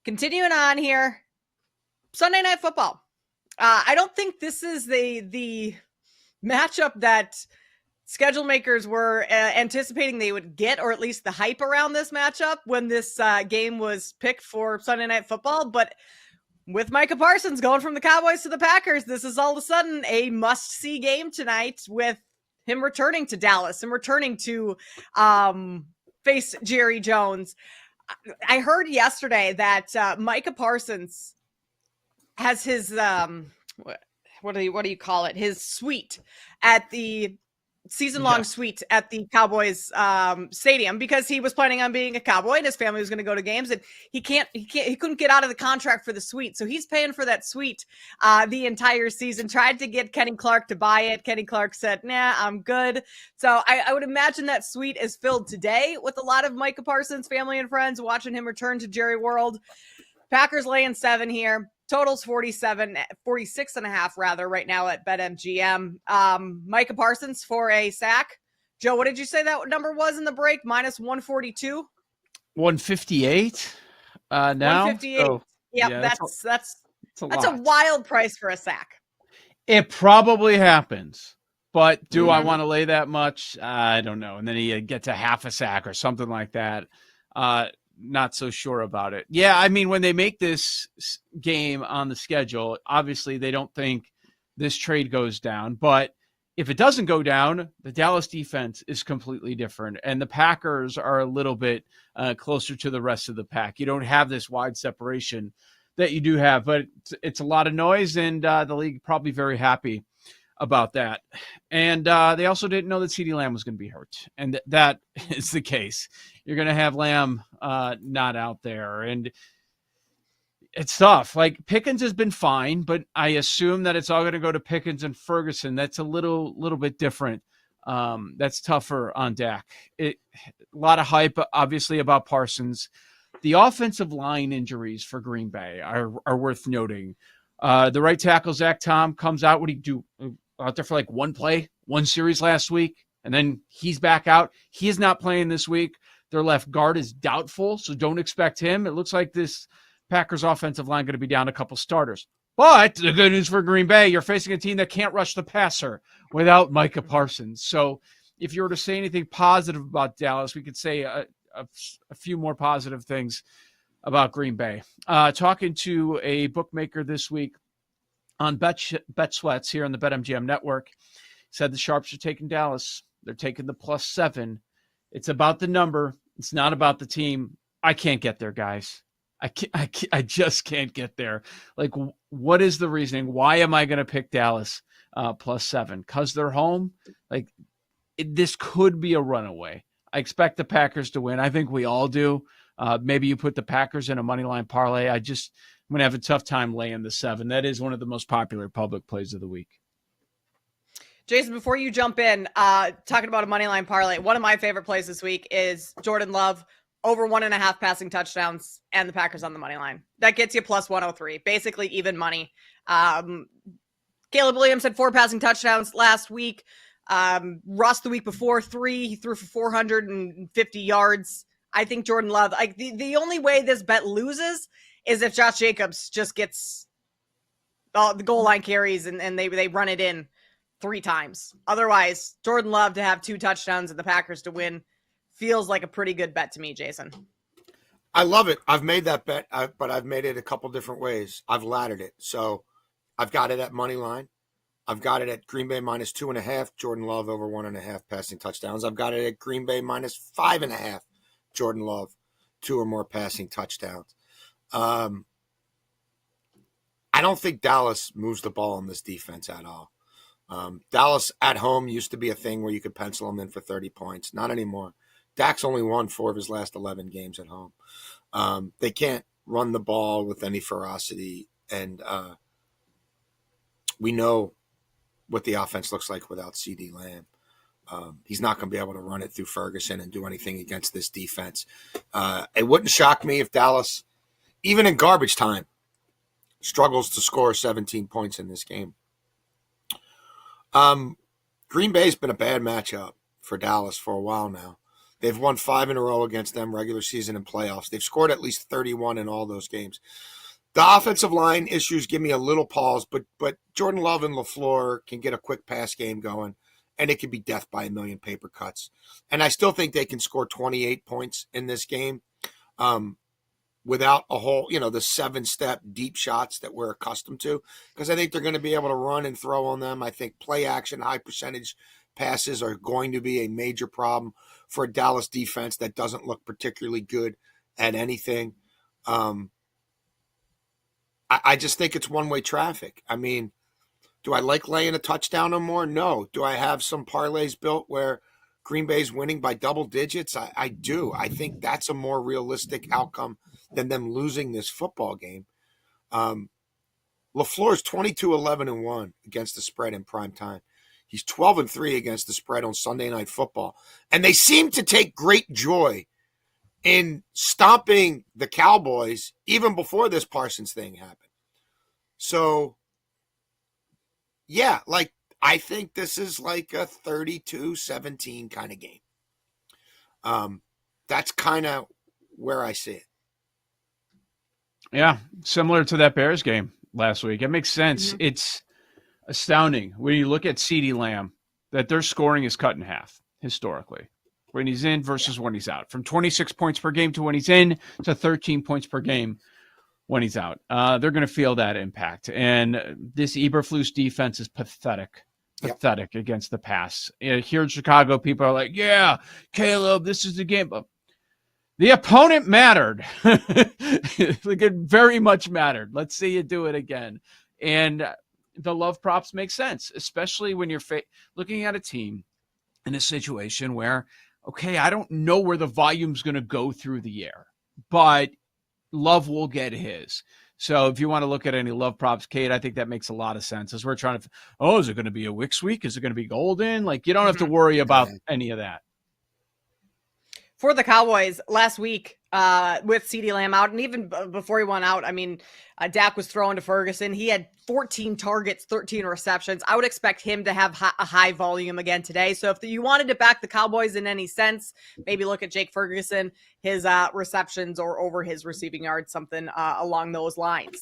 Continuing on here, Sunday Night Football. I don't think this is the matchup that schedule makers were anticipating they would get, or at least the hype around this matchup when this game was picked for Sunday Night Football. But with Micah Parsons going from the Cowboys to the Packers, this is all of a sudden a must-see game tonight, with him returning to Dallas and returning to face Jerry Jones. I heard yesterday that Micah Parsons has his what do you call it? His suite at the season-long suite at the Cowboys stadium, because he was planning on being a Cowboy and his family was going to go to games, and he couldn't get out of the contract for the suite, so he's paying for that suite the entire season. Tried to get Kenny Clark to buy it. Kenny Clark said, "Nah, I'm good." So I would imagine that suite is filled today with a lot of Micah Parsons family and friends watching him return to Jerry World. Packers laying 7 here. Totals 46 and a half rather right now at BetMGM. Micah Parsons for a sack. Joe, what did you say that number was in the break? Minus 142? 158 now? 158. So, yep, yeah, that's a a wild price for a sack. It probably happens, but do I want to lay that much? I don't know. And then he gets a half a sack or something like that. Not so sure about it. Yeah, I mean, when they make this game on the schedule, obviously they don't think this trade goes down. But if it doesn't go down, the Dallas defense is completely different. And the Packers are a little bit closer to the rest of the pack. You don't have this wide separation that you do have, but it's a lot of noise, and the league probably very happy about that. And they also didn't know that CeeDee Lamb was going to be hurt. And that is the case. You're going to have Lamb not out there. And it's tough. Like, Pickens has been fine, but I assume that it's all going to go to Pickens and Ferguson. That's a little bit different. That's tougher on Dak. A lot of hype, obviously, about Parsons. The offensive line injuries for Green Bay are worth noting. The right tackle, Zach Tom, comes out. What did he do? Out there for like one play, one series last week, and then he's back out. He is not playing this week. Their left guard is doubtful, so don't expect him. It looks like this Packers offensive line going to be down a couple starters. But the good news for Green Bay, you're facing a team that can't rush the passer without Micah Parsons. So if you were to say anything positive about Dallas, we could say a few more positive things about Green Bay. Talking to a bookmaker this week on Bet Sweats here on the BetMGM network, said the Sharps are taking Dallas. They're taking the +7. It's about the number. It's not about the team. I can't get there, guys. I just can't get there. Like, what is the reasoning? Why am I going to pick Dallas +7? Because they're home? Like, this could be a runaway. I expect the Packers to win. I think we all do. Maybe you put the Packers in a money line parlay. I'm going to have a tough time laying the 7. That is one of the most popular public plays of the week. Jason, before you jump in, talking about a money line parlay, one of my favorite plays this week is Jordan Love over 1.5 passing touchdowns and the Packers on the money line. That gets you +103, basically even money. Caleb Williams had 4 passing touchdowns last week. Russ the week before 3. He threw for 450 yards. I think Jordan Love, like the only way this bet loses is if Josh Jacobs just gets the goal line carries and they run it in 3 times. Otherwise, Jordan Love to have 2 touchdowns and the Packers to win feels like a pretty good bet to me, Jason. I love it. I've made that bet, but I've made it a couple different ways. I've laddered it. So I've got it at money line. I've got it at Green Bay -2.5, Jordan Love over 1.5 passing touchdowns. I've got it at Green Bay -5.5, Jordan Love, 2 or more passing touchdowns. I don't think Dallas moves the ball in this defense at all. Dallas at home used to be a thing where you could pencil them in for 30 points. Not anymore. Dak's only won 4 of his last 11 games at home. They can't run the ball with any ferocity, and we know what the offense looks like without CeeDee Lamb. He's not going to be able to run it through Ferguson and do anything against this defense. It wouldn't shock me if Dallas, even in garbage time, struggles to score 17 points in this game. Green Bay's been a bad matchup for Dallas for a while now. They've won 5 in a row against them regular season and playoffs. They've scored at least 31 in all those games. The offensive line issues give me a little pause, but Jordan Love and LaFleur can get a quick pass game going, and it could be death by a million paper cuts. And I still think they can score 28 points in this game without a whole, the 7-step deep shots that we're accustomed to, because I think they're going to be able to run and throw on them. I think play action, high percentage passes are going to be a major problem for a Dallas defense that doesn't look particularly good at anything. I just think it's one-way traffic. I mean, do I like laying a touchdown or more? No. Do I have some parlays built where Green Bay's winning by double digits? I do. I think that's a more realistic outcome than them losing this football game. LaFleur's 22-11-1 against the spread in prime time. He's 12-3 against the spread on Sunday Night Football. And they seem to take great joy in stomping the Cowboys even before this Parsons thing happened. So, yeah, I think this is like a 32-17 kind of game. That's kind of where I see it. Yeah, similar to that Bears game last week. It makes sense. Mm-hmm. It's astounding when you look at CeeDee Lamb that their scoring is cut in half historically. When he's in versus when he's out. From 26 points per game to when he's in to 13 points per game when he's out. They're going to feel that impact. And this Eberflus defense is pathetic against the pass. Here in Chicago, people are like, yeah, Caleb, this is the game. But the opponent mattered. It very much mattered. Let's see you do it again. And the love props make sense, especially when you're looking at a team in a situation where, okay, I don't know where the volume's going to go through the air, but Love will get his. So if you want to look at any love props, Kate, I think that makes a lot of sense. As we're trying to, is it going to be a Wicks week? Is it going to be Golden? You don't have to worry about any of that. For the Cowboys last week with CeeDee Lamb out, and even before he went out, I mean, Dak was throwing to Ferguson. He had 14 targets, 13 receptions. I would expect him to have a high volume again today. So if you wanted to back the Cowboys in any sense, maybe look at Jake Ferguson, his receptions or over his receiving yards, something along those lines.